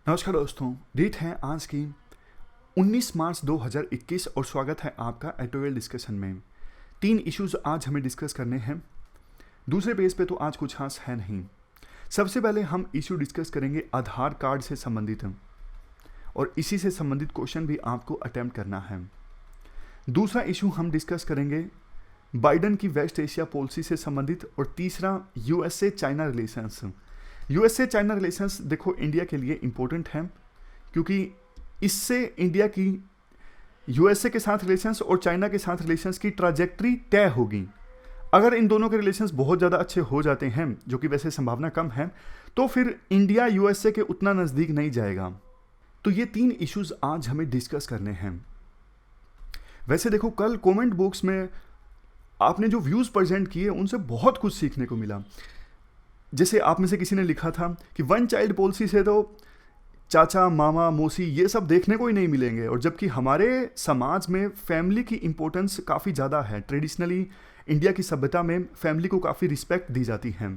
नमस्कार दोस्तों, डेट है आज की 19 मार्च 2021 और स्वागत है आपका एडिटोरियल डिस्कशन में। 3 इश्यूज आज हमें डिस्कस करने हैं। दूसरे पेज पे तो आज कुछ खास है नहीं। सबसे पहले हम इश्यू डिस्कस करेंगे आधार कार्ड से संबंधित और इसी से संबंधित क्वेश्चन भी आपको अटेम्प्ट करना है। दूसरा इशू हम डिस्कस करेंगे बाइडन की वेस्ट एशिया पॉलिसी से संबंधित और तीसरा USA China relations. USA China relations देखो इंडिया के लिए इंपॉर्टेंट है क्योंकि इससे इंडिया की यूएसए के साथ रिलेशंस और चाइना के साथ रिलेशंस की ट्राजेक्ट्री तय होगी। अगर इन दोनों के रिलेशंस बहुत ज़्यादा अच्छे हो जाते हैं, जो कि वैसे संभावना कम है, तो फिर इंडिया यूएसए के उतना नज़दीक नहीं जाएगा। तो ये 3 इश्यूज आज हमें डिस्कस करने हैं। वैसे देखो कल कमेंट बॉक्स में आपने जो व्यूज़ प्रेजेंट किए उनसे बहुत कुछ सीखने को मिला। जैसे आप में से किसी ने लिखा था कि वन चाइल्ड पॉलिसी से तो चाचा मामा मौसी ये सब देखने को ही नहीं मिलेंगे, और जबकि हमारे समाज में फैमिली की इम्पोर्टेंस काफ़ी ज़्यादा है। ट्रेडिशनली इंडिया की सभ्यता में फैमिली को काफ़ी रिस्पेक्ट दी जाती है,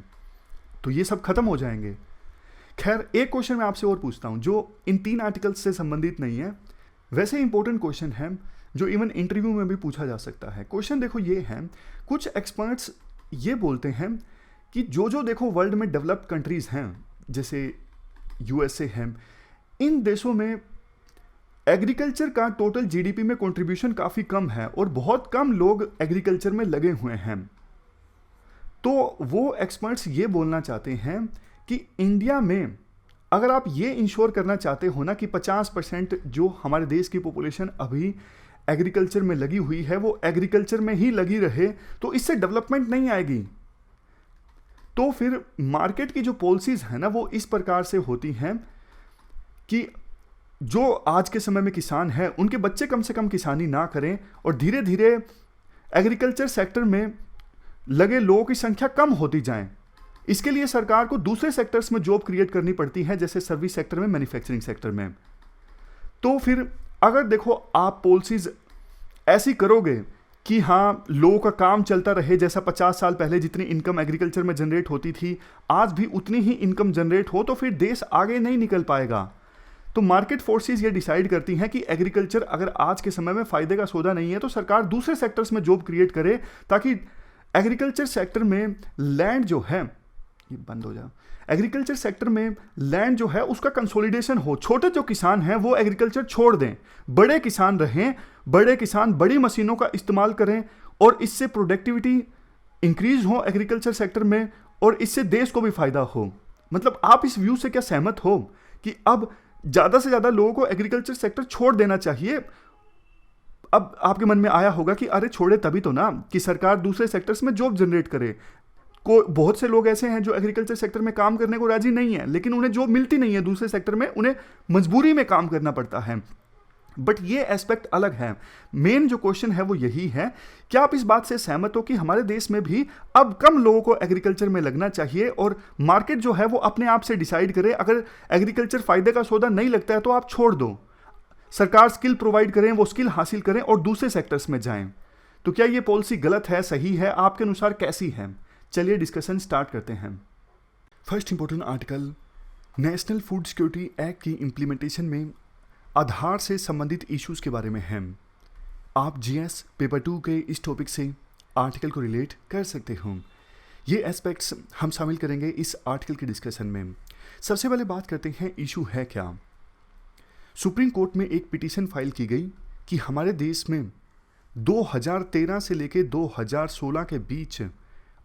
तो ये सब खत्म हो जाएंगे। खैर, एक क्वेश्चन मैं आपसे और पूछता हूँ जो इन 3 आर्टिकल्स से संबंधित नहीं है, वैसे इंपॉर्टेंट क्वेश्चन है जो इवन इंटरव्यू में भी पूछा जा सकता है। क्वेश्चन देखो ये है, कुछ एक्सपर्ट्स ये बोलते हैं कि जो देखो वर्ल्ड में डेवलप्ड कंट्रीज़ हैं, जैसे यूएसए हैं, इन देशों में एग्रीकल्चर का टोटल जीडीपी में कंट्रीब्यूशन काफ़ी कम है और बहुत कम लोग एग्रीकल्चर में लगे हुए हैं। तो वो एक्सपर्ट्स ये बोलना चाहते हैं कि इंडिया में अगर आप ये इंश्योर करना चाहते हो ना कि 50% जो हमारे देश की पॉपुलेशन अभी एग्रीकल्चर में लगी हुई है वो एग्रीकल्चर में ही लगी रहे, तो इससे डेवलपमेंट नहीं आएगी। तो फिर मार्केट की जो पॉलिसीज है ना वो इस प्रकार से होती हैं कि जो आज के समय में किसान हैं उनके बच्चे कम से कम किसानी ना करें और धीरे धीरे एग्रीकल्चर सेक्टर में लगे लोगों की संख्या कम होती जाए। इसके लिए सरकार को दूसरे सेक्टर्स में जॉब क्रिएट करनी पड़ती है, जैसे सर्विस सेक्टर में, मैन्युफैक्चरिंग सेक्टर में। तो फिर अगर देखो आप पॉलिसीज ऐसी करोगे कि हाँ लोगों का काम चलता रहे, जैसा 50 साल पहले जितनी इनकम एग्रीकल्चर में जनरेट होती थी आज भी उतनी ही इनकम जनरेट हो, तो फिर देश आगे नहीं निकल पाएगा। तो मार्केट फोर्सेस ये डिसाइड करती हैं कि एग्रीकल्चर अगर आज के समय में फायदे का सौदा नहीं है तो सरकार दूसरे सेक्टर्स में जॉब क्रिएट करे, ताकि एग्रीकल्चर सेक्टर में लैंड जो है, ये बंद हो जाए, एग्रीकल्चर सेक्टर में लैंड जो है उसका कंसोलिडेशन हो। छोटे जो किसान हैं वो एग्रीकल्चर छोड़ दें, बड़े किसान रहें, बड़े किसान बड़ी मशीनों का इस्तेमाल करें और इससे प्रोडक्टिविटी इंक्रीज हो एग्रीकल्चर सेक्टर में और इससे देश को भी फायदा हो। मतलब आप इस व्यू से क्या सहमत हो कि अब ज़्यादा से ज़्यादा लोगों को एग्रीकल्चर सेक्टर छोड़ देना चाहिए? अब आपके मन में आया होगा कि अरे छोड़े तभी तो ना कि सरकार दूसरे सेक्टर्स में जॉब जनरेट करे। बहुत से लोग ऐसे हैं जो एग्रीकल्चर सेक्टर में काम करने को राजी नहीं है, लेकिन उन्हें जॉब मिलती नहीं है दूसरे सेक्टर में, उन्हें मजबूरी में काम करना पड़ता है। बट ये एस्पेक्ट अलग है। मेन जो क्वेश्चन है वो यही है, क्या आप इस बात से सहमत हो कि हमारे देश में भी अब कम लोगों को एग्रीकल्चर में लगना चाहिए और मार्केट जो है वो अपने आप से डिसाइड करे, अगर एग्रीकल्चर फायदे का सौदा नहीं लगता है तो आप छोड़ दो, सरकार स्किल प्रोवाइड करें, वो स्किल हासिल करें और दूसरे सेक्टर्स में जाएं। तो क्या ये पॉलिसी गलत है, सही है, आपके अनुसार कैसी है? चलिए डिस्कशन स्टार्ट करते हैं। First important article, national food security act की इम्प्लीमेंटेशन में आधार से संबंधित इश्यूज के बारे में है। आप जीएस पेपर 2 के इस टॉपिक से आर्टिकल को रिलेट कर सकते हो। ये एस्पेक्ट्स हम शामिल करेंगे इस आर्टिकल के डिस्कशन में। सबसे पहले बात करते हैं इशू है क्या। सुप्रीम कोर्ट में एक पिटीशन फाइल की गई कि हमारे देश में 2013 से लेकर 2016 के बीच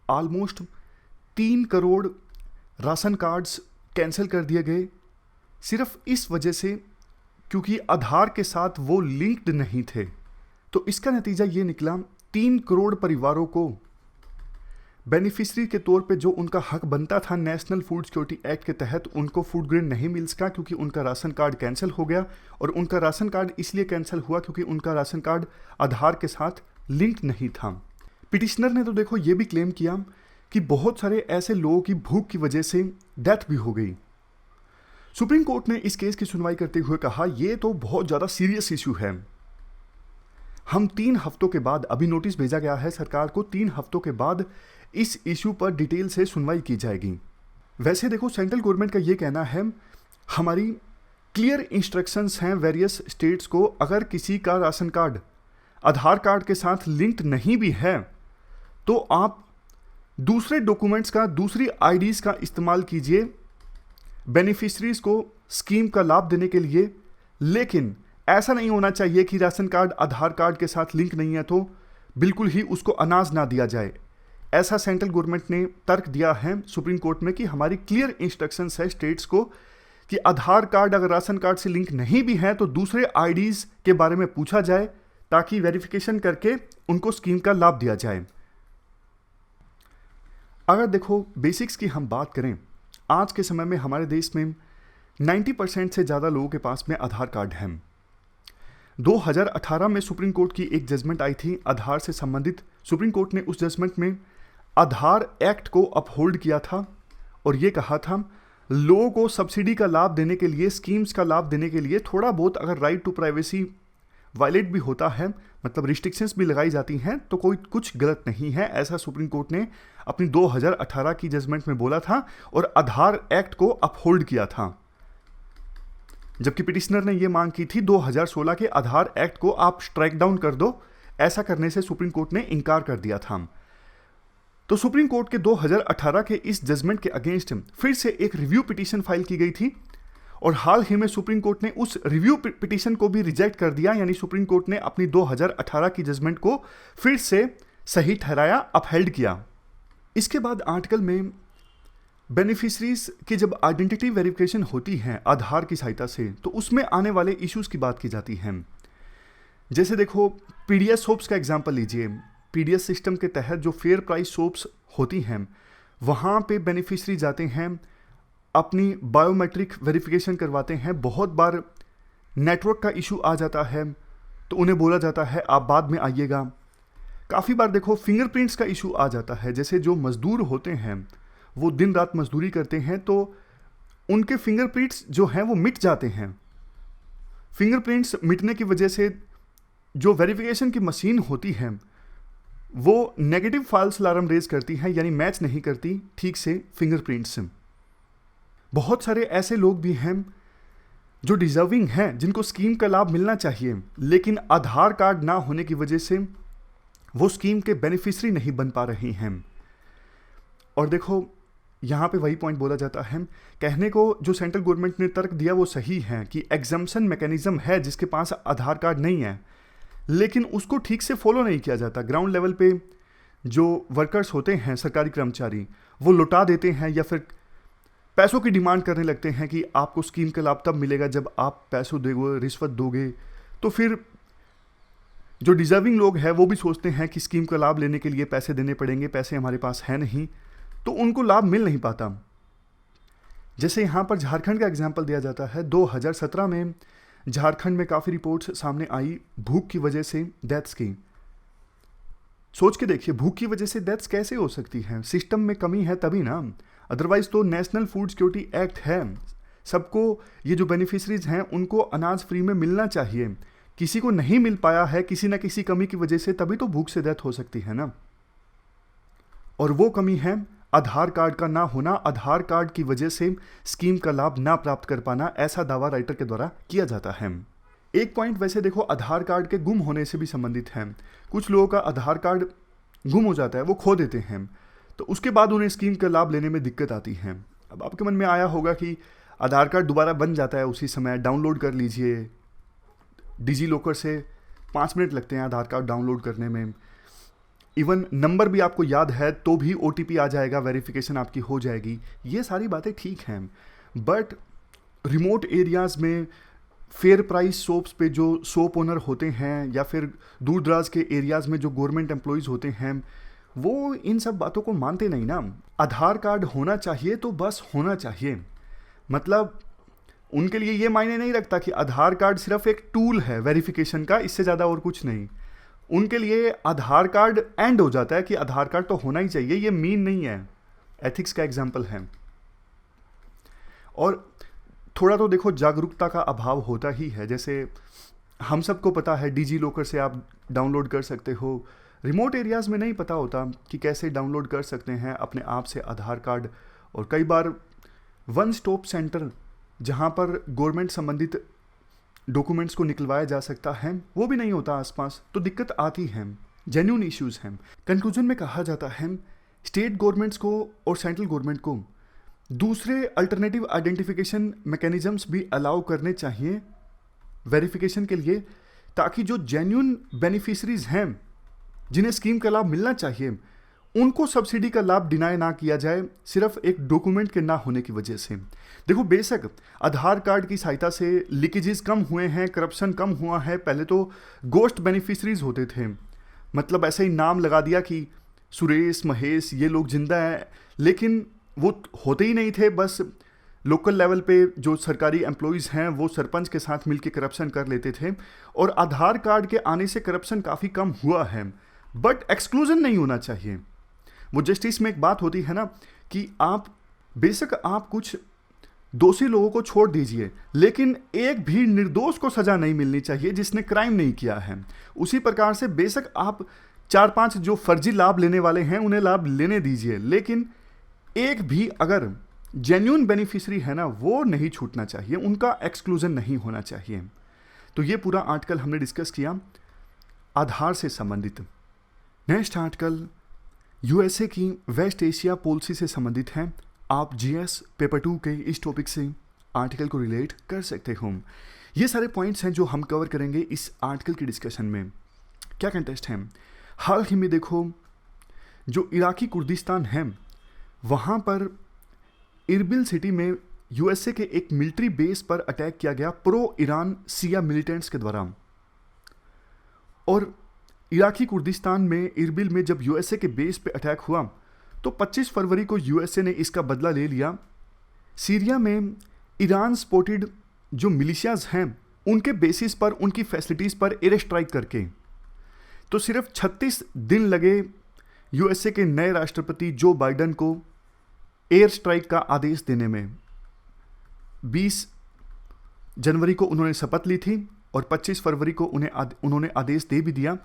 almost 3 crore ration cards cancel कर दिए गए, सिर्फ इस वजह से क्योंकि आधार के साथ वो लिंक्ड नहीं थे। तो इसका नतीजा ये निकला, 3 करोड़ परिवारों को बेनिफिशरी के तौर पे जो उनका हक बनता था नेशनल फूड सिक्योरिटी एक्ट के तहत, उनको फूड ग्रेन नहीं मिल सका क्योंकि उनका राशन कार्ड कैंसिल हो गया। और उनका राशन कार्ड इसलिए कैंसिल हुआ क्योंकि उनका राशन कार्ड आधार के साथ लिंक नहीं था। पिटिशनर ने तो देखो ये भी क्लेम किया कि बहुत सारे ऐसे लोगों की भूख की वजह से डेथ भी हो गई। सुप्रीम कोर्ट ने इस केस की सुनवाई करते हुए कहा ये तो बहुत ज़्यादा सीरियस इशू है, हम 3 हफ्तों के बाद, अभी नोटिस भेजा गया है सरकार को, 3 हफ्तों के बाद इस इशू पर डिटेल से सुनवाई की जाएगी। वैसे देखो सेंट्रल गवर्नमेंट का ये कहना है हमारी क्लियर इंस्ट्रक्शंस हैं वेरियस स्टेट्स को। अगर किसी का राशन कार्ड आधार कार्ड के साथ लिंक्ड नहीं भी है तो आप दूसरे डॉक्यूमेंट्स का, दूसरी आईडीज का इस्तेमाल कीजिए बेनिफिशरीज को स्कीम का लाभ देने के लिए। लेकिन ऐसा नहीं होना चाहिए कि राशन कार्ड आधार कार्ड के साथ लिंक नहीं है तो बिल्कुल ही उसको अनाज ना दिया जाए। ऐसा सेंट्रल गवर्नमेंट ने तर्क दिया है सुप्रीम कोर्ट में कि हमारी क्लियर इंस्ट्रक्शंस है स्टेट्स को कि आधार कार्ड अगर राशन कार्ड से लिंक नहीं भी है तो दूसरे आईडीज के बारे में पूछा जाए ताकि वेरिफिकेशन करके उनको स्कीम का लाभ दिया जाए। अगर देखो बेसिक्स की हम बात करें, आज के समय में हमारे देश में 90% से ज़्यादा लोगों के पास में आधार कार्ड है। 2018 में सुप्रीम कोर्ट की एक जजमेंट आई थी आधार से संबंधित। सुप्रीम कोर्ट ने उस जजमेंट में आधार एक्ट को अपहोल्ड किया था और ये कहा था लोगों को सब्सिडी का लाभ देने के लिए, स्कीम्स का लाभ देने के लिए थोड़ा बहुत अगर राइट टू प्राइवेसी वायलेट भी होता है, मतलब रिस्ट्रिक्शंस भी लगाई जाती हैं, तो कोई कुछ गलत नहीं है। ऐसा सुप्रीम कोर्ट ने अपनी 2018 की जजमेंट में बोला था और आधार एक्ट को अपहोल्ड किया था। जबकि पिटिशनर ने यह मांग की थी 2016 के आधार एक्ट को आप स्ट्राइक डाउन कर दो। ऐसा करने से सुप्रीम कोर्ट ने इनकार कर दिया था। तो सुप्रीम कोर्ट के 2018 के इस जजमेंट के अगेंस्ट फिर से एक रिव्यू पिटीशन फाइल की गई थी और हाल ही में सुप्रीम कोर्ट ने उस रिव्यू पिटीशन को भी रिजेक्ट कर दिया। यानी सुप्रीम कोर्ट ने अपनी 2018 की जजमेंट को फिर से सही ठहराया, अपहेल्ड किया। इसके बाद आर्टिकल में बेनिफिशरीज की जब आइडेंटिटी वेरिफिकेशन होती है आधार की सहायता से तो उसमें आने वाले इश्यूज की बात की जाती है। जैसे देखो पीडीएस सोप्स का एग्जांपल लीजिए। पीडीएस सिस्टम के तहत जो फेयर प्राइस सोप्स होती हैं वहाँ पे बेनिफिशरी जाते हैं, अपनी बायोमेट्रिक वेरिफिकेशन करवाते हैं। बहुत बार नेटवर्क का इशू आ जाता है तो उन्हें बोला जाता है आप बाद में आइएगा। काफ़ी बार देखो फिंगरप्रिंट्स का इशू आ जाता है। जैसे जो मजदूर होते हैं वो दिन रात मजदूरी करते हैं तो उनके फिंगरप्रिंट्स जो हैं वो मिट जाते हैं। फिंगरप्रिंट्स मिटने की वजह से जो वेरिफिकेशन की मशीन होती है वो नेगेटिव फॉल्स अलार्म रेज करती है, यानी मैच नहीं करती ठीक से फिंगरप्रिंट्स से। बहुत सारे ऐसे लोग भी हैं जो डिजर्विंग हैं, जिनको स्कीम का लाभ मिलना चाहिए, लेकिन आधार कार्ड ना होने की वजह से वो स्कीम के बेनिफिशरी नहीं बन पा रही हैं। और देखो यहाँ पे वही पॉइंट बोला जाता है, कहने को जो सेंट्रल गवर्नमेंट ने तर्क दिया वो सही है कि एग्जम्पशन मैकेनिज्म है जिसके पास आधार कार्ड नहीं है, लेकिन उसको ठीक से फॉलो नहीं किया जाता। ग्राउंड लेवल पे जो वर्कर्स होते हैं, सरकारी कर्मचारी, वो लुटा देते हैं या फिर पैसों की डिमांड करने लगते हैं कि आपको स्कीम का लाभ तब मिलेगा जब आप पैसों दोगे, रिश्वत दोगे। तो फिर जो डिजर्विंग लोग हैं वो भी सोचते हैं कि स्कीम का लाभ लेने के लिए पैसे देने पड़ेंगे, पैसे हमारे पास है नहीं, तो उनको लाभ मिल नहीं पाता। जैसे यहाँ पर झारखंड का एग्जाम्पल दिया जाता है। 2017 में झारखंड में काफ़ी रिपोर्ट्स सामने आई भूख की वजह से डेथ्स की। सोच के देखिए भूख की वजह से डेथ्स कैसे हो सकती हैं? सिस्टम में कमी है तभी ना, अदरवाइज तो नेशनल फूड सिक्योरिटी एक्ट है, सबको ये जो बेनिफिशरीज हैं उनको अनाज फ्री में मिलना चाहिए। किसी को नहीं मिल पाया है किसी ना किसी कमी की वजह से, तभी तो भूख से डेथ हो सकती है ना। और वो कमी है आधार कार्ड का ना होना, आधार कार्ड की वजह से स्कीम का लाभ ना प्राप्त कर पाना, ऐसा दावा राइटर के द्वारा किया जाता है। एक पॉइंट वैसे देखो आधार कार्ड के गुम होने से भी संबंधित है। कुछ लोगों का आधार कार्ड गुम हो जाता है, वो खो देते हैं, तो उसके बाद उन्हें स्कीम का लाभ लेने में दिक्कत आती है। अब आपके मन में आया होगा कि आधार कार्ड दोबारा बन जाता है उसी समय, डाउनलोड कर लीजिए। डिजी लॉकर से 5 मिनट लगते हैं आधार कार्ड डाउनलोड करने में। इवन नंबर भी आपको याद है तो भी OTP आ जाएगा, वेरिफिकेशन आपकी हो जाएगी। ये सारी बातें ठीक हैं, बट रिमोट एरियाज़ में फेयर प्राइस सोप्स पे जो सोप ओनर होते हैं या फिर दूर दराज के एरियाज़ में जो गवर्नमेंट एम्प्लॉयज़ होते हैं वो इन सब बातों को मानते नहीं ना। आधार कार्ड होना चाहिए तो बस होना चाहिए, मतलब उनके लिए ये मायने नहीं रखता कि आधार कार्ड सिर्फ एक टूल है वेरिफिकेशन का, इससे ज़्यादा और कुछ नहीं। उनके लिए आधार कार्ड एंड हो जाता है कि आधार कार्ड तो होना ही चाहिए, ये मीन नहीं है। एथिक्स का एग्जाम्पल है। और थोड़ा तो देखो जागरूकता का अभाव होता ही है। जैसे हम सबको पता है डिजी लॉकर से आप डाउनलोड कर सकते हो, रिमोट एरियाज़ में नहीं पता होता कि कैसे डाउनलोड कर सकते हैं अपने आप से आधार कार्ड। और कई बार वन स्टॉप सेंटर जहाँ पर गवर्नमेंट संबंधित डॉक्यूमेंट्स को निकलवाया जा सकता है वो भी नहीं होता आसपास, तो दिक्कत आती है, जेन्युइन इश्यूज हैं। कंक्लूजन में कहा जाता है स्टेट गवर्नमेंट्स को और सेंट्रल गवर्नमेंट को दूसरे अल्टरनेटिव आइडेंटिफिकेशन मैकेनिज्म्स भी अलाउ करने चाहिए वेरिफिकेशन के लिए, ताकि जो जेन्युइन बेनिफिशरीज हैं जिन्हें स्कीम का लाभ मिलना चाहिए उनको सब्सिडी का लाभ डिनाई ना किया जाए सिर्फ एक डॉक्यूमेंट के ना होने की वजह से। देखो, बेशक आधार कार्ड की सहायता से लीकेजेस कम हुए हैं, करप्शन कम हुआ है। पहले तो गोस्ट बेनिफिशरीज होते थे, मतलब ऐसे ही नाम लगा दिया कि सुरेश महेश ये लोग जिंदा हैं, लेकिन वो होते ही नहीं थे। बस लोकल लेवल पे जो सरकारी एम्प्लॉयज़ हैं वो सरपंच के साथ मिलकर करप्शन कर लेते थे, और आधार कार्ड के आने से करप्शन काफ़ी कम हुआ है। बट एक्सक्लूजन नहीं होना चाहिए। वो जस्टिस में एक बात होती है ना कि आप बेशक आप कुछ दोषी लोगों को छोड़ दीजिए, लेकिन एक भी निर्दोष को सजा नहीं मिलनी चाहिए जिसने क्राइम नहीं किया है। उसी प्रकार से बेशक आप 4-5 जो फर्जी लाभ लेने वाले हैं उन्हें लाभ लेने दीजिए, लेकिन एक भी अगर जेन्युइन बेनिफिशरी है ना वो नहीं छूटना चाहिए, उनका एक्सक्लूजन नहीं होना चाहिए। तो ये पूरा आर्टिकल हमने डिस्कस किया आधार से संबंधित। नेक्स्ट आर्टिकल यूएसए की वेस्ट एशिया पॉलिसी से संबंधित है। आप जीएस पेपर 2 के इस टॉपिक से आर्टिकल को रिलेट कर सकते हो। ये सारे पॉइंट्स हैं जो हम कवर करेंगे इस आर्टिकल की डिस्कशन में। क्या कंटेस्ट है, हाल ही में देखो जो इराकी कुर्दिस्तान है वहाँ पर इरबिल सिटी में यूएसए के एक मिलिट्री बेस पर अटैक किया गया प्रो ईरान शिया मिलिटेंट्स के द्वारा। और इराकी कुर्दिस्तान में इरबिल में जब यूएसए के बेस पे अटैक हुआ तो 25 फरवरी को यूएसए ने इसका बदला ले लिया। सीरिया में ईरान सपोर्टेड जो मिलिशियाज हैं उनके बेसिस पर, उनकी फैसिलिटीज़ पर एयर स्ट्राइक करके, तो सिर्फ 36 दिन लगे यूएसए के नए राष्ट्रपति जो बाइडन को एयर स्ट्राइक का आदेश देने में। 20 जनवरी को उन्होंने शपथ ली थी और 25 फरवरी को उन्होंने आदेश दे भी दिया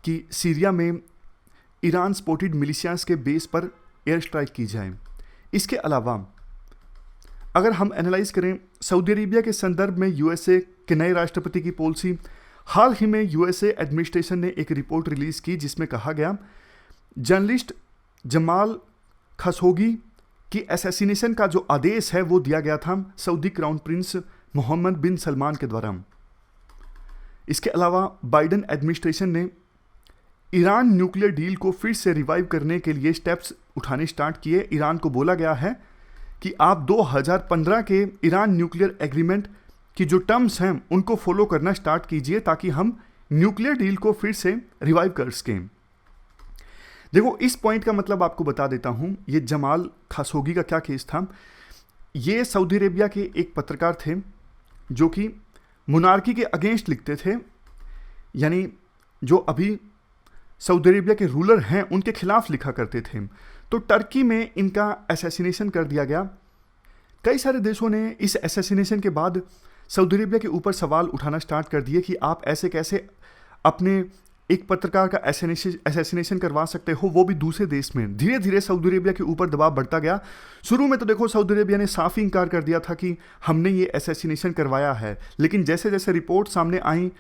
कि सीरिया में ईरान सपोर्टेड मिलिशियाज के बेस पर एयर स्ट्राइक की जाए। इसके अलावा अगर हम एनालाइज करें सऊदी अरेबिया के संदर्भ में यूएसए के नए राष्ट्रपति की पॉलिसी, हाल ही में यूएसए एडमिनिस्ट्रेशन ने एक रिपोर्ट रिलीज की जिसमें कहा गया जर्नलिस्ट जमाल खशोगी की असैसिनेशन का जो आदेश है वो दिया गया था सऊदी क्राउन प्रिंस मोहम्मद बिन सलमान के द्वारा। इसके अलावा बाइडन एडमिनिस्ट्रेशन ने ईरान न्यूक्लियर डील को फिर से रिवाइव करने के लिए स्टेप्स उठाने स्टार्ट किए। ईरान को बोला गया है कि आप 2015 के ईरान न्यूक्लियर एग्रीमेंट की जो टर्म्स हैं उनको फॉलो करना स्टार्ट कीजिए ताकि हम न्यूक्लियर डील को फिर से रिवाइव कर सकें। देखो, इस पॉइंट का मतलब आपको बता देता हूं, ये जमाल खशोगी का क्या केस था। ये सऊदी अरेबिया के एक पत्रकार थे जो कि मोनार्की के अगेंस्ट लिखते थे, यानी जो अभी सऊदी अरेबिया के रूलर हैं उनके खिलाफ लिखा करते थे। तो टर्की में इनका असैसिनेशन कर दिया गया। कई सारे देशों ने इस असैसिनेशन के बाद सऊदी अरेबिया के ऊपर सवाल उठाना स्टार्ट कर दिए कि आप ऐसे कैसे अपने एक पत्रकार का असैसिनेशन करवा सकते हो, वो भी दूसरे देश में। धीरे धीरे सऊदी अरेबिया के ऊपर दबाव बढ़ता गया। शुरू में तो देखो सऊदी अरेबिया ने साफ ही इंकार कर दिया था कि हमने ये असैसिनेशन करवाया है, लेकिन जैसे जैसे रिपोर्ट सामने आई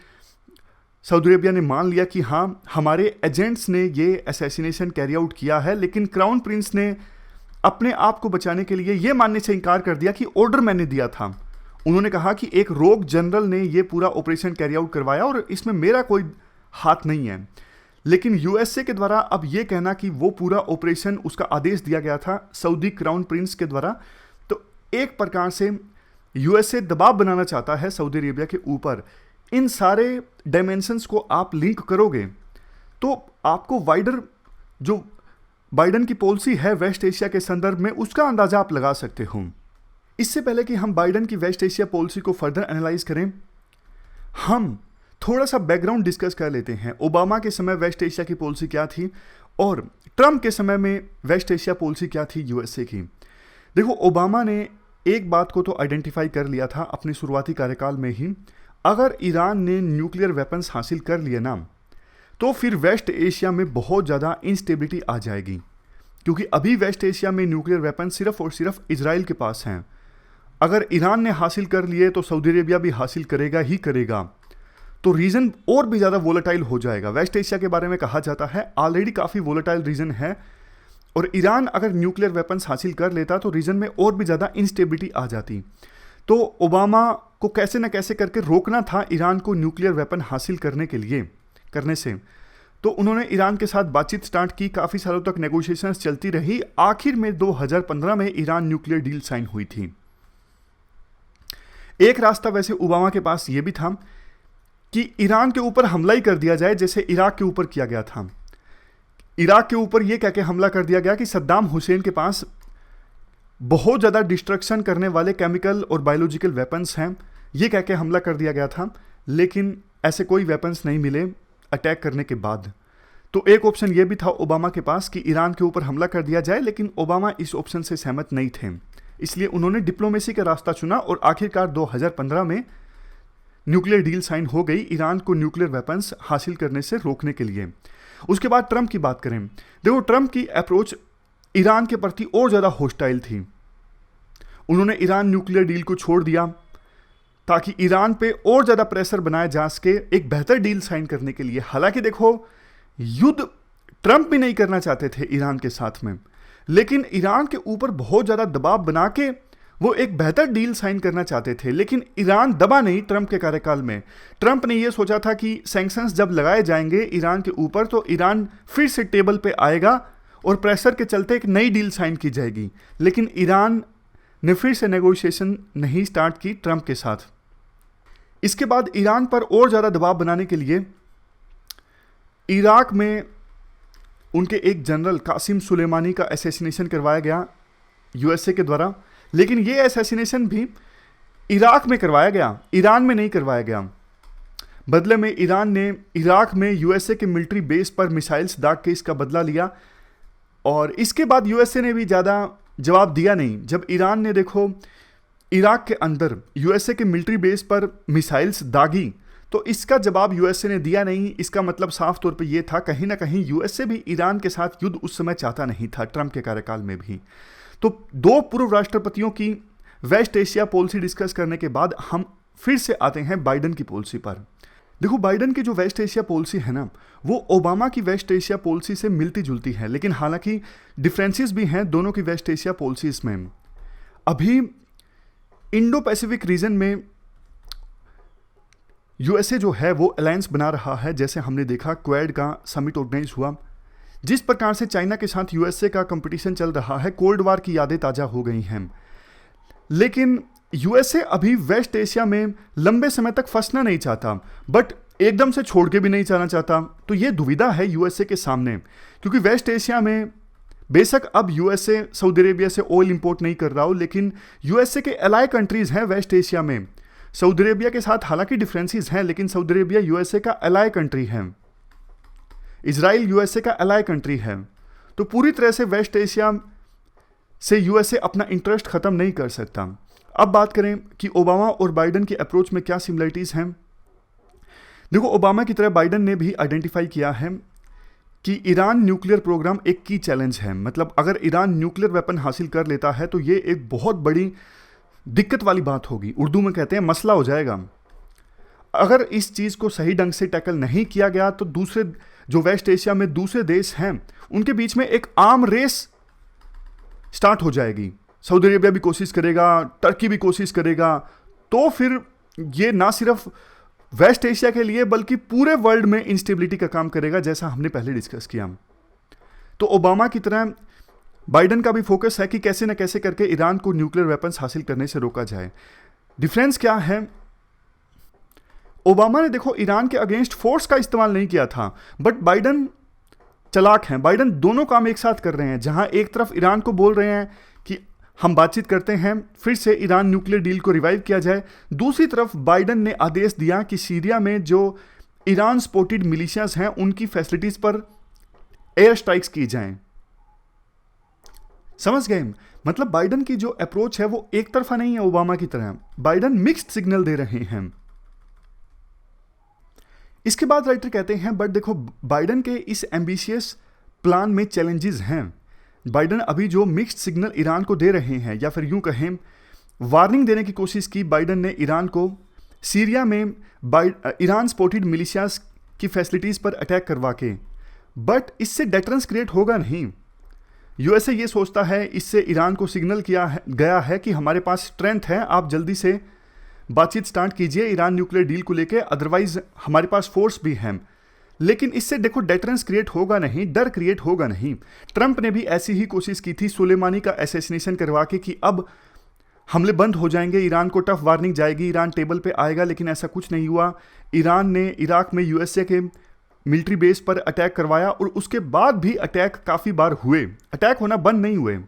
सऊदी अरेबिया ने मान लिया कि हाँ, हमारे एजेंट्स ने ये असैसिनेशन कैरी आउट किया है। लेकिन क्राउन प्रिंस ने अपने आप को बचाने के लिए ये मानने से इनकार कर दिया कि ऑर्डर मैंने दिया था। उन्होंने कहा कि एक रोग जनरल ने ये पूरा ऑपरेशन कैरी आउट करवाया और इसमें मेरा कोई हाथ नहीं है। लेकिन यूएसए के द्वारा अब ये कहना कि वो पूरा ऑपरेशन, उसका आदेश दिया गया था सऊदी क्राउन प्रिंस के द्वारा, तो एक प्रकार से यूएसए दबाव बनाना चाहता है सऊदी अरेबिया के ऊपर। इन सारे डायमेंशंस को आप लिंक करोगे तो आपको वाइडर जो बाइडन की पॉलिसी है वेस्ट एशिया के संदर्भ में उसका अंदाजा आप लगा सकते हो। इससे पहले कि हम बाइडन की वेस्ट एशिया पॉलिसी को फर्दर एनालाइज करें, हम थोड़ा सा बैकग्राउंड डिस्कस कर लेते हैं। ओबामा के समय वेस्ट एशिया की पॉलिसी क्या थी और ट्रंप के समय में वेस्ट एशिया पॉलिसी क्या थी यूएसए की। देखो, ओबामा ने एक बात को तो आइडेंटिफाई कर लिया था अपने शुरुआती कार्यकाल में ही, अगर ईरान ने न्यूक्लियर वेपन्स हासिल कर लिए ना तो फिर वेस्ट एशिया में बहुत ज़्यादा इंस्टेबिलिटी आ जाएगी, क्योंकि अभी वेस्ट एशिया में न्यूक्लियर वेपन सिर्फ और सिर्फ इजराइल के पास हैं। अगर ईरान ने हासिल कर लिए तो सऊदी अरेबिया भी हासिल करेगा ही करेगा, तो रीजन और भी ज़्यादा वोलेटाइल हो जाएगा। वेस्ट एशिया के बारे में कहा जाता है ऑलरेडी काफ़ी वोलेटाइल रीजन है, और ईरान अगर न्यूक्लियर वेपन्स हासिल कर लेता तो रीजन में और भी ज़्यादा इंस्टेबिलिटी आ जाती। तो ओबामा को कैसे न कैसे करके रोकना था ईरान को न्यूक्लियर वेपन हासिल करने से। तो उन्होंने ईरान के साथ बातचीत स्टार्ट की, काफ़ी सालों तक नेगोशिएशंस चलती रही, आखिर में 2015 में ईरान न्यूक्लियर डील साइन हुई थी। एक रास्ता वैसे ओबामा के पास ये भी था कि ईरान के ऊपर हमला ही कर दिया जाए, जैसे इराक के ऊपर किया गया था। इराक के ऊपर यह कह के हमला कर दिया गया कि सद्दाम हुसैन के पास बहुत ज़्यादा डिस्ट्रक्शन करने वाले केमिकल और बायोलॉजिकल वेपन्स हैं, ये कह के हमला कर दिया गया था, लेकिन ऐसे कोई वेपन्स नहीं मिले अटैक करने के बाद। तो एक ऑप्शन ये भी था ओबामा के पास कि ईरान के ऊपर हमला कर दिया जाए, लेकिन ओबामा इस ऑप्शन से सहमत नहीं थे, इसलिए उन्होंने डिप्लोमेसी का रास्ता चुना और आखिरकार 2015 में न्यूक्लियर डील साइन हो गई ईरान को न्यूक्लियर वेपन्स हासिल करने से रोकने के लिए। उसके बाद ट्रंप की बात करें, देखो ट्रंप की अप्रोच ईरान के प्रति और ज़्यादा होस्टाइल थी। उन्होंने ईरान न्यूक्लियर डील को छोड़ दिया ताकि ईरान पे और ज़्यादा प्रेशर बनाया जा सके एक बेहतर डील साइन करने के लिए। हालांकि देखो युद्ध ट्रंप भी नहीं करना चाहते थे ईरान के साथ में, लेकिन ईरान के ऊपर बहुत ज़्यादा दबाव बना के वो एक बेहतर डील साइन करना चाहते थे, लेकिन ईरान दबा नहीं ट्रंप के कार्यकाल में। ट्रंप ने ये सोचा था कि सैंक्शंस जब लगाए जाएंगे ईरान के ऊपर तो ईरान फिर से टेबल पे आएगा और प्रेशर के चलते एक नई डील साइन की जाएगी, लेकिन ईरान ने फिर से नेगोशिएशन नहीं स्टार्ट की ट्रंप के साथ। इसके बाद ईरान पर और ज़्यादा दबाव बनाने के लिए इराक में उनके एक जनरल कासिम सुलेमानी का असैसिनेशन करवाया गया यूएसए के द्वारा, लेकिन ये असैसिनेशन भी इराक में करवाया गया, ईरान में नहीं करवाया गया। बदले में ईरान ने इराक में यूएसए के मिलिट्री बेस पर मिसाइल्स दाग के इसका बदला लिया, और इसके बाद यूएसए ने भी ज़्यादा जवाब दिया नहीं। जब ईरान ने देखो इराक के अंदर यूएसए के मिलिट्री बेस पर मिसाइल्स दागी तो इसका जवाब यूएसए ने दिया नहीं। इसका मतलब साफ तौर पे ये था कहीं ना कहीं यूएसए भी ईरान के साथ युद्ध उस समय चाहता नहीं था, ट्रंप के कार्यकाल में भी। तो दो पूर्व राष्ट्रपतियों की वेस्ट एशिया पॉलिसी डिस्कस करने के बाद हम फिर से आते हैं बाइडन की पॉलिसी पर। देखो बाइडन की जो वेस्ट एशिया पॉलिसी है ना, वो ओबामा की वेस्ट एशिया पॉलिसी से मिलती जुलती है, लेकिन हालांकि डिफरेंसेस भी हैं दोनों की वेस्ट एशिया पॉलिसीज में। अभी इंडो पैसिफिक रीजन में यूएसए जो है वो अलायंस बना रहा है, जैसे हमने देखा क्वेड का समिट ऑर्गेनाइज हुआ। जिस प्रकार से चाइना के साथ यूएसए का कंपटीशन चल रहा है, कोल्ड वार की यादें ताज़ा हो गई हैं। लेकिन यूएसए अभी वेस्ट एशिया में लंबे समय तक फंसना नहीं चाहता, बट एकदम से छोड़ के भी नहीं जाना चाहता। तो ये दुविधा है यूएसए के सामने, क्योंकि वेस्ट एशिया में बेशक अब यूएसए सऊदी अरेबिया से ऑयल इंपोर्ट नहीं कर रहा हो, लेकिन यूएसए के अलाय कंट्रीज हैं वेस्ट एशिया में। सऊदी अरेबिया के साथ हालांकि डिफरेंसेस हैं, लेकिन सऊदी अरेबिया यूएसए का अलाय कंट्री है, इजराइल यूएसए का अलाय कंट्री है। तो पूरी तरह से वेस्ट एशिया से यूएसए अपना इंटरेस्ट खत्म नहीं कर सकता। अब बात करें कि ओबामा और बाइडन की अप्रोच में क्या सिमिलरिटीज हैं। देखो ओबामा की तरह बाइडन ने भी आइडेंटिफाई किया है कि ईरान न्यूक्लियर प्रोग्राम एक की चैलेंज है। मतलब अगर ईरान न्यूक्लियर वेपन हासिल कर लेता है तो ये एक बहुत बड़ी दिक्कत वाली बात होगी, उर्दू में कहते हैं मसला हो जाएगा। अगर इस चीज़ को सही ढंग से टैकल नहीं किया गया तो दूसरे जो वेस्ट एशिया में दूसरे देश हैं उनके बीच में एक आर्म रेस स्टार्ट हो जाएगी। सऊदी अरेबिया भी कोशिश करेगा, टर्की भी कोशिश करेगा, तो फिर ये ना सिर्फ वेस्ट एशिया के लिए बल्कि पूरे वर्ल्ड में इंस्टेबिलिटी का काम करेगा, जैसा हमने पहले डिस्कस किया। तो ओबामा की तरह बाइडन का भी फोकस है कि कैसे न कैसे करके ईरान को न्यूक्लियर वेपन्स हासिल करने से रोका जाए। डिफरेंस क्या है, ओबामा ने देखो ईरान के अगेंस्ट फोर्स का इस्तेमाल नहीं किया था, बट बाइडन चालाक हैं। बाइडन दोनों काम एक साथ कर रहे हैं, जहां एक तरफ ईरान को बोल रहे हैं कि हम बातचीत करते हैं, फिर से ईरान न्यूक्लियर डील को रिवाइव किया जाए, दूसरी तरफ बाइडन ने आदेश दिया कि सीरिया में जो ईरान सपोर्टेड मिलिशियाज हैं उनकी फैसिलिटीज पर एयर स्ट्राइक्स की जाएं। समझ गए? मतलब बाइडन की जो अप्रोच है वो एक तरफा नहीं है ओबामा की तरह, बाइडन मिक्स्ड सिग्नल दे रहे हैं। इसके बाद राइटर कहते हैं बट देखो बाइडन के इस एम्बिशियस प्लान में चैलेंजेस हैं। बाइडन अभी जो मिक्स्ड सिग्नल ईरान को दे रहे हैं, या फिर यूं कहें वार्निंग देने की कोशिश की बाइडन ने ईरान को, सीरिया में ईरान सपोर्टेड मिलिशियाज की फैसिलिटीज़ पर अटैक करवा के, बट इससे डेटरेंस क्रिएट होगा नहीं। यूएसए ये सोचता है, इससे ईरान को सिग्नल गया है कि हमारे पास स्ट्रेंथ है, आप जल्दी से बातचीत स्टार्ट कीजिए ईरान न्यूक्लियर डील को लेके, अदरवाइज हमारे पास फोर्स भी है। लेकिन इससे देखो डेटरेंस क्रिएट होगा नहीं, डर क्रिएट होगा नहीं। ट्रंप ने भी ऐसी ही कोशिश की थी सुलेमानी का असैसिनेशन करवा के कि अब हमले बंद हो जाएंगे, ईरान को टफ वार्निंग जाएगी, ईरान टेबल पे आएगा, लेकिन ऐसा कुछ नहीं हुआ। ईरान ने इराक में यूएसए के मिलिट्री बेस पर अटैक करवाया और उसके बाद भी अटैक काफ़ी बार हुए, अटैक होना बंद नहीं हुए।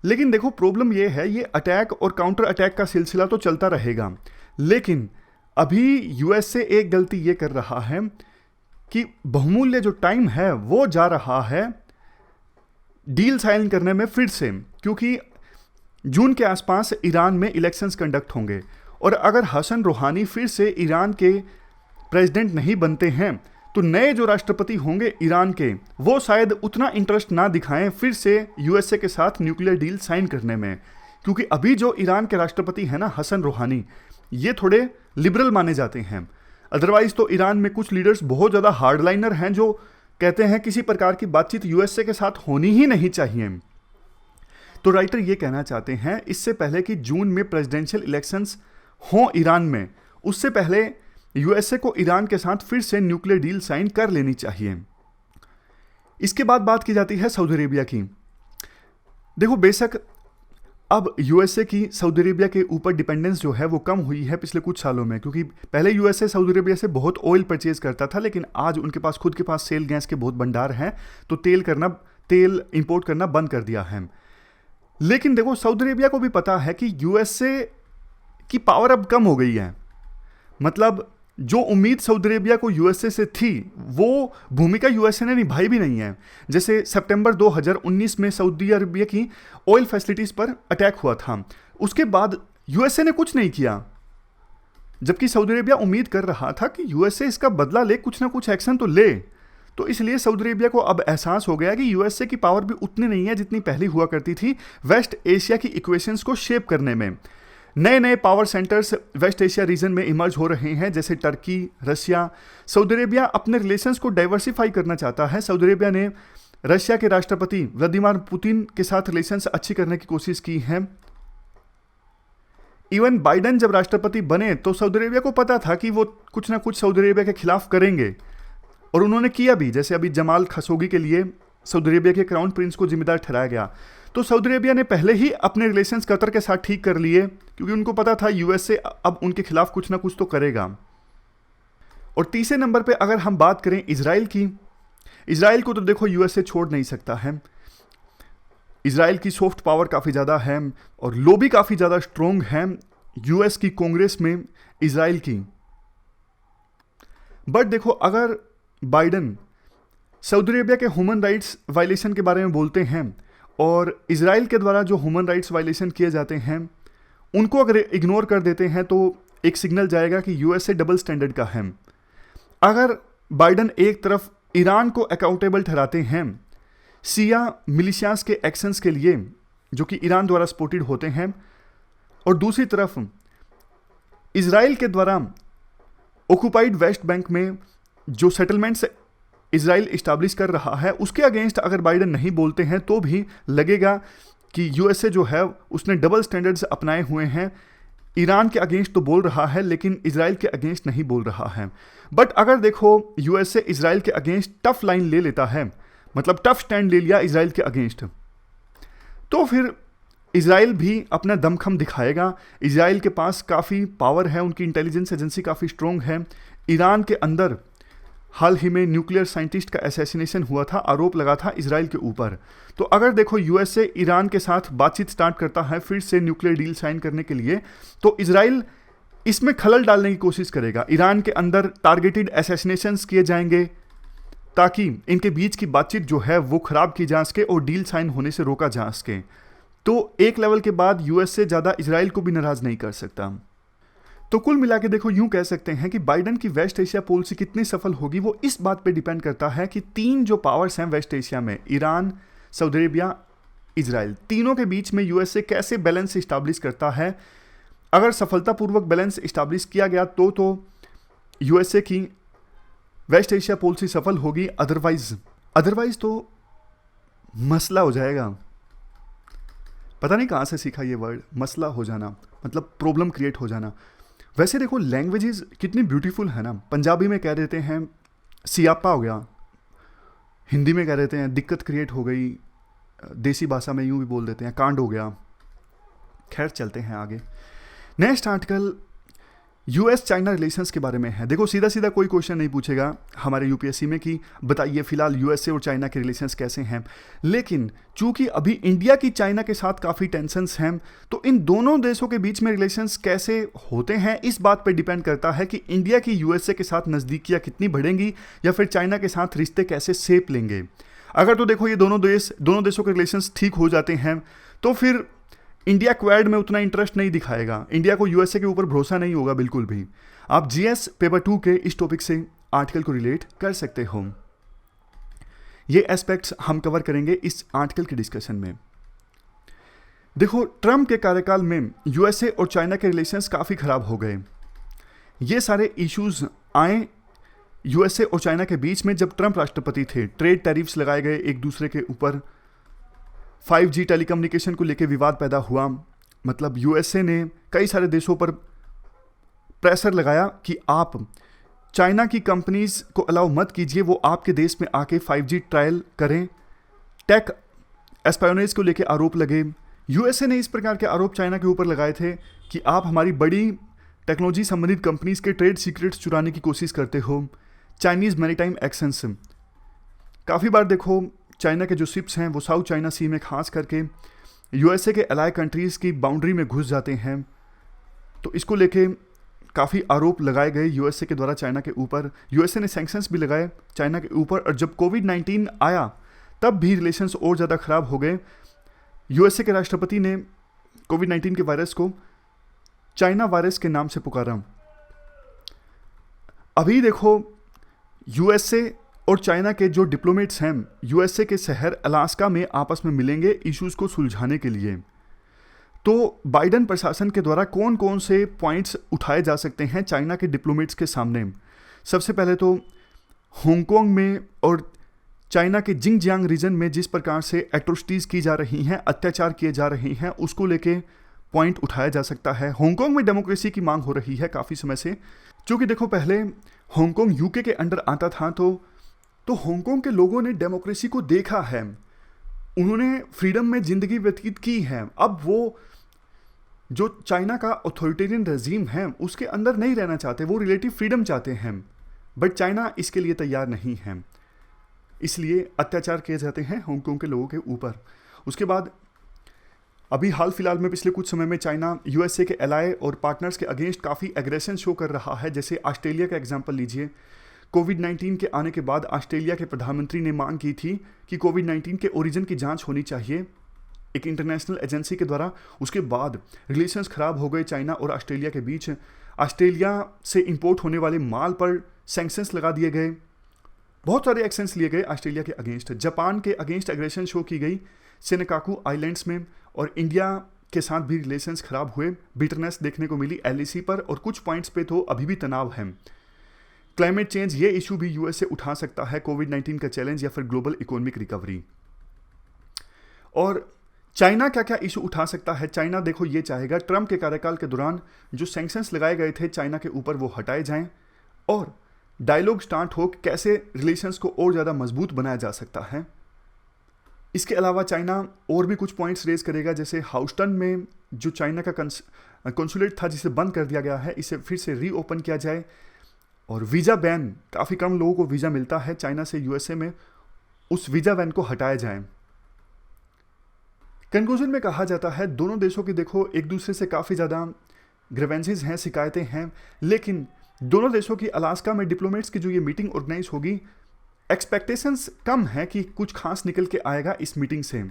लेकिन देखो प्रॉब्लम यह है, ये अटैक और काउंटर अटैक का सिलसिला तो चलता रहेगा, लेकिन अभी यूएसए एक गलती ये कर रहा है कि बहुमूल्य जो टाइम है वो जा रहा है डील साइन करने में फिर से, क्योंकि जून के आसपास ईरान में इलेक्शंस कंडक्ट होंगे और अगर हसन रूहानी फिर से ईरान के प्रेसिडेंट नहीं बनते हैं तो नए जो राष्ट्रपति होंगे ईरान के, वो शायद उतना इंटरेस्ट ना दिखाएं फिर से यूएसए के साथ न्यूक्लियर डील साइन करने में, क्योंकि अभी जो ईरान के राष्ट्रपति हैं ना हसन रूहानी, ये थोड़े लिबरल माने जाते हैं। अदरवाइज तो ईरान में कुछ लीडर्स बहुत ज़्यादा हार्डलाइनर हैं जो कहते हैं किसी प्रकार की बातचीत यूएसए के साथ होनी ही नहीं चाहिए। तो राइटर ये कहना चाहते हैं इससे पहले कि जून में प्रेसिडेंशियल इलेक्शंस हों ईरान में, उससे पहले यूएसए को ईरान के साथ फिर से न्यूक्लियर डील साइन कर लेनी चाहिए। इसके बाद बात की जाती है सऊदी अरेबिया की। देखो बेशक अब यूएसए की सऊदी अरेबिया के ऊपर डिपेंडेंस जो है वो कम हुई है पिछले कुछ सालों में, क्योंकि पहले यूएसए सऊदी अरेबिया से बहुत ऑयल परचेज करता था, लेकिन आज उनके पास खुद के पास सेल गैस के बहुत भंडार हैं, तो तेल इंपोर्ट करना बंद कर दिया है। लेकिन देखो सऊदी अरेबिया को भी पता है कि यूएसए की पावर अब कम हो गई है, मतलब जो उम्मीद सऊदी अरेबिया को यूएसए से थी वो भूमिका यूएसए ने निभाई भी नहीं है। जैसे सितंबर 2019 में सऊदी अरेबिया की ऑयल फैसिलिटीज़ पर अटैक हुआ था, उसके बाद यूएसए ने कुछ नहीं किया, जबकि सऊदी अरेबिया उम्मीद कर रहा था कि यूएसए इसका बदला ले, कुछ ना कुछ एक्शन तो ले। तो इसलिए सऊदी अरेबिया को अब एहसास हो गया कि यूएसए की पावर भी उतनी नहीं है जितनी पहले हुआ करती थी वेस्ट एशिया की इक्वेशंस को शेप करने में। नए नए power centres West Asia region में इमर्ज हो रहे हैं, जैसे टर्की, रशिया। सऊदी अरेबिया अपने रिलेशंस को डाइवर्सिफाई करना चाहता है। सऊदी अरेबिया ने रशिया के राष्ट्रपति व्लादिमीर पुतिन के साथ रिलेशंस अच्छी करने की कोशिश की है। इवन बाइडन जब राष्ट्रपति बने तो सऊदी अरेबिया को पता था कि वो कुछ ना कुछ सऊदी अरेबिया के खिलाफ करेंगे, और उन्होंने किया भी। जैसे अभी जमाल खशोगी के लिए सऊदी अरेबिया के क्राउन प्रिंस को जिम्मेदार ठहराया गया, तो सऊदी अरेबिया ने पहले ही अपने रिलेशंस कतर के साथ ठीक कर लिए, क्योंकि उनको पता था यूएसए अब उनके खिलाफ कुछ ना कुछ तो करेगा। और तीसरे नंबर पे अगर हम बात करें इजराइल की, इजराइल को तो देखो यूएसए छोड़ नहीं सकता है। इजराइल की सॉफ्ट पावर काफ़ी ज़्यादा है और लॉबी काफ़ी ज़्यादा स्ट्रोंग है यूएस की कांग्रेस में इजराइल की। बट देखो अगर बाइडन सऊदी अरेबिया के ह्यूमन राइट्स वायलेशन के बारे में बोलते हैं और इजराइल के द्वारा जो ह्यूमन राइट्स वायलेशन किए जाते हैं उनको अगर इग्नोर कर देते हैं, तो एक सिग्नल जाएगा कि यूएसए डबल स्टैंडर्ड का है। अगर बाइडन एक तरफ ईरान को अकाउंटेबल ठहराते हैं शिया मिलिशियास के एक्शंस के लिए जो कि ईरान द्वारा सपोर्टेड होते हैं, और दूसरी तरफ इजराइल के द्वारा ऑक्युपाइड वेस्ट बैंक में जो सेटलमेंट्स इजराइल इस्टाब्लिश कर रहा है उसके अगेंस्ट अगर बाइडन नहीं बोलते हैं, तो भी लगेगा कि यूएसए जो है उसने डबल स्टैंडर्ड्स अपनाए हुए हैं। ईरान के अगेंस्ट तो बोल रहा है लेकिन इजराइल के अगेंस्ट नहीं बोल रहा है। बट अगर देखो यूएसए इजराइल के अगेंस्ट टफ लाइन ले लेता है, मतलब टफ स्टैंड ले लिया इजराइल के अगेंस्ट, तो फिर इजराइल भी अपना दमखम दिखाएगा। इजराइल के पास काफ़ी पावर है, उनकी इंटेलिजेंस एजेंसी काफ़ी स्ट्रोंग है। ईरान के अंदर हाल ही में न्यूक्लियर साइंटिस्ट का असैसिनेशन हुआ था, आरोप लगा था इजराइल के ऊपर। तो अगर देखो यूएसए ईरान के साथ बातचीत स्टार्ट करता है फिर से न्यूक्लियर डील साइन करने के लिए, तो इजराइल इसमें खलल डालने की कोशिश करेगा। ईरान के अंदर टारगेटेड असैसिनेशंस किए जाएंगे ताकि इनके बीच की बातचीत जो है वो खराब की जा सके और डील साइन होने से रोका जा सके। तो एक लेवल के बाद यूएसए ज़्यादा इजराइल को भी नाराज़ नहीं कर सकता। तो कुल मिला के देखो यूं कह सकते हैं कि बाइडन की वेस्ट एशिया पॉलिसी कितनी सफल होगी वो इस बात पे डिपेंड करता है कि तीन जो पावर्स हैं वेस्ट एशिया में, ईरान, सऊदी अरेबिया इजराइल, तीनों के बीच में यूएसए कैसे बैलेंस इस्टाब्लिश करता है। अगर सफलतापूर्वक बैलेंस इस्टाब्लिश किया गया तो यूएसए की वेस्ट एशिया पॉलिसी सफल होगी, अदरवाइज तो मसला हो जाएगा। पता नहीं कहाँ से सीखा ये वर्ड, मसला हो जाना मतलब प्रॉब्लम क्रिएट हो जाना। वैसे देखो लैंग्वेजेस कितनी ब्यूटीफुल है ना, पंजाबी में कह देते हैं सियापा हो गया, हिंदी में कह देते हैं दिक्कत क्रिएट हो गई, देसी भाषा में यूं भी बोल देते हैं कांड हो गया। खैर चलते हैं आगे। Next article US China relations के बारे में है। देखो सीधा सीधा कोई क्वेश्चन नहीं पूछेगा हमारे यूपीएससी में कि बताइए फिलहाल यूएसए और चाइना के रिलेशंस कैसे हैं, लेकिन चूंकि अभी इंडिया की चाइना के साथ काफ़ी टेंशंस हैं, तो इन दोनों देशों के बीच में रिलेशंस कैसे होते हैं इस बात पर डिपेंड करता है कि इंडिया की यूएसए के साथ नज़दीकियाँ कितनी बढ़ेंगी या फिर चाइना के साथ रिश्ते कैसे शेप लेंगे। अगर तो देखो ये दोनों देशों के रिलेशंस ठीक हो जाते हैं तो फिर इंडिया क्वाड में उतना इंटरेस्ट नहीं दिखाएगा, इंडिया को यूएसए के ऊपर भरोसा नहीं होगा बिल्कुल भी। आप जीएस पेपर 2 के इस टॉपिक से आर्टिकल को रिलेट कर सकते हो। ये एस्पेक्ट्स हम कवर करेंगे इस आर्टिकल के डिस्कशन में। देखो ट्रम्प के कार्यकाल में यूएसए और चाइना के रिलेशंस काफ़ी खराब हो गए। ये सारे इश्यूज आए यूएसए और चाइना के बीच में जब ट्रम्प राष्ट्रपति थे। ट्रेड टैरिफ्स लगाए गए एक दूसरे के ऊपर, 5G टेलीकम्युनिकेशन को लेकर विवाद पैदा हुआ, मतलब यूएसए ने कई सारे देशों पर प्रेशर लगाया कि आप चाइना की कंपनीज को अलाउ मत कीजिए, वो आपके देश में आके 5G ट्रायल करें। टेक एस्पायोनेज को लेकर आरोप लगे। यूएसए ने इस प्रकार के आरोप चाइना के ऊपर लगाए थे कि आप हमारी बड़ी टेक्नोलॉजी संबंधित कंपनीज के ट्रेड सीक्रेट्स चुराने की कोशिश करते हो। चाइनीज़ मैरीटाइम एक्शंस, काफ़ी बार देखो चाइना के जो शिप्स हैं वो साउथ चाइना सी में खास करके यूएसए के अलाइ कंट्रीज़ की बाउंड्री में घुस जाते हैं, तो इसको लेके काफ़ी आरोप लगाए गए यूएसए के द्वारा चाइना के ऊपर। यूएसए ने सैंक्शंस भी लगाए चाइना के ऊपर, और जब कोविड-19 आया तब भी रिलेशंस और ज़्यादा ख़राब हो गए। यूएसए के राष्ट्रपति ने कोविड-19 के वायरस को चाइना वायरस के नाम से पुकारा। अभी देखो यूएसए और चाइना के जो डिप्लोमेट्स हैं यूएसए के शहर अलास्का में आपस में मिलेंगे इश्यूज़ को सुलझाने के लिए। तो बाइडेन प्रशासन के द्वारा कौन कौन से पॉइंट्स उठाए जा सकते हैं चाइना के डिप्लोमेट्स के सामने। सबसे पहले तो हांगकांग में और चाइना के जिंगजियांग रीजन में जिस प्रकार से एट्रोसिटीज़ की जा रही हैं, अत्याचार किए जा रहे हैं, उसको लेके पॉइंट उठाया जा सकता है। हांगकांग में डेमोक्रेसी की मांग हो रही है काफ़ी समय से, क्योंकि देखो पहले हांगकांग यूके के अंडर आता था, तो हांगकांग के लोगों ने डेमोक्रेसी को देखा है, उन्होंने फ्रीडम में ज़िंदगी व्यतीत की है। अब वो जो चाइना का अथॉरिटेरियन रजीम है उसके अंदर नहीं रहना चाहते, वो रिलेटिव फ्रीडम चाहते हैं, बट चाइना इसके लिए तैयार नहीं है, इसलिए अत्याचार किए जाते हैं हांगकांग के लोगों के ऊपर। उसके बाद अभी हाल फिलहाल में पिछले कुछ समय में चाइना यूएसए के एलाय और पार्टनर्स के अगेंस्ट काफ़ी एग्रेशन शो कर रहा है। जैसे ऑस्ट्रेलिया का एग्जांपल लीजिए। कोविड-19 के आने के बाद ऑस्ट्रेलिया के प्रधानमंत्री ने मांग की थी कि कोविड-19 के ओरिजिन की जांच होनी चाहिए एक इंटरनेशनल एजेंसी के द्वारा। उसके बाद रिलेशंस खराब हो गए चाइना और ऑस्ट्रेलिया के बीच। ऑस्ट्रेलिया से इंपोर्ट होने वाले माल पर सैंक्शंस लगा दिए गए, बहुत सारे एक्शंस लिए गए ऑस्ट्रेलिया के अगेंस्ट। जापान के अगेंस्ट एग्रेशन शो की गई सेनेकाकू आइलैंड्स में, और इंडिया के साथ भी रिलेशंस खराब हुए। बिटरनेस देखने को मिली एलएसी पर, और कुछ पॉइंट्स पे तो अभी भी तनाव है। क्लाइमेट चेंज, ये इशू भी यूएसए उठा सकता है, कोविड-19 का चैलेंज या फिर ग्लोबल इकोनॉमिक रिकवरी। और चाइना क्या क्या इशू उठा सकता है। चाइना देखो ये चाहेगा ट्रम्प के कार्यकाल के दौरान जो सैंक्शंस लगाए गए थे चाइना के ऊपर वो हटाए जाएं, और डायलॉग स्टार्ट हो कैसे रिलेशंस को और ज़्यादा मजबूत बनाया जा सकता है। इसके अलावा चाइना और भी कुछ पॉइंट्स रेज करेगा, जैसे हाउस्टन में जो चाइना का कंसुलेट था जिसे बंद कर दिया गया है, इसे फिर से रीओपन किया जाए। और वीज़ा बैन, काफ़ी कम लोगों को वीज़ा मिलता है चाइना से यूएसए में, उस वीज़ा बैन को हटाया जाए। कंक्लूजन में कहा जाता है दोनों देशों की देखो एक दूसरे से काफ़ी ज़्यादा ग्रीवेंसेस हैं, शिकायतें हैं, लेकिन दोनों देशों की अलास्का में डिप्लोमेट्स की जो ये मीटिंग ऑर्गेनाइज होगी, एक्सपेक्टेशंस कम है कि कुछ खास निकल के आएगा इस मीटिंग से।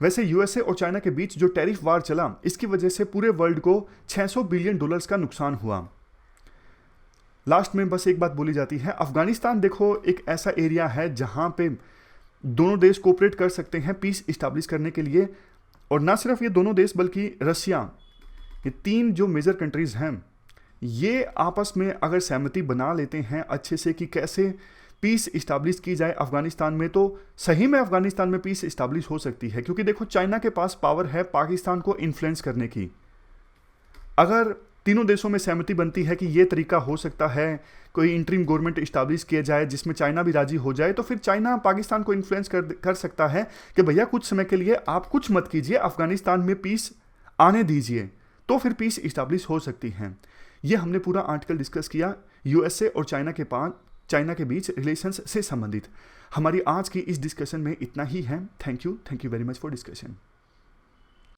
वैसे यूएसए और चाइना के बीच जो टैरिफ वार चला, इसकी वजह से पूरे वर्ल्ड को $600 बिलियन का नुकसान हुआ। लास्ट में बस एक बात बोली जाती है, अफगानिस्तान देखो एक ऐसा एरिया है जहाँ पे दोनों देश कोऑपरेट कर सकते हैं पीस इस्टाब्लिश करने के लिए। और ना सिर्फ ये दोनों देश बल्कि रशिया, ये 3 जो मेजर कंट्रीज हैं, ये आपस में अगर सहमति बना लेते हैं अच्छे से कि कैसे पीस इस्टाब्लिश की जाए अफगानिस्तान में, तो सही में अफगानिस्तान में पीस इस्टाब्लिश हो सकती है। क्योंकि देखो, चाइना के पास पावर है पाकिस्तान को इन्फ्लुएंस करने की। अगर तीनों देशों में सहमति बनती है कि ये तरीका हो सकता है, कोई इंटरिम गवर्नमेंट इस्टाब्लिश किया जाए जिसमें चाइना भी राजी हो जाए, तो फिर चाइना पाकिस्तान को इन्फ्लुएंस कर सकता है कि भैया कुछ समय के लिए आप कुछ मत कीजिए, अफगानिस्तान में पीस आने दीजिए, तो फिर पीस इस्टाब्लिश हो सकती है। ये हमने पूरा आर्टिकल डिस्कस किया यूएसए और चाइना के बीच रिलेशंस से संबंधित। हमारी आज की इस डिस्कशन में इतना ही है। Thank you very much for discussion.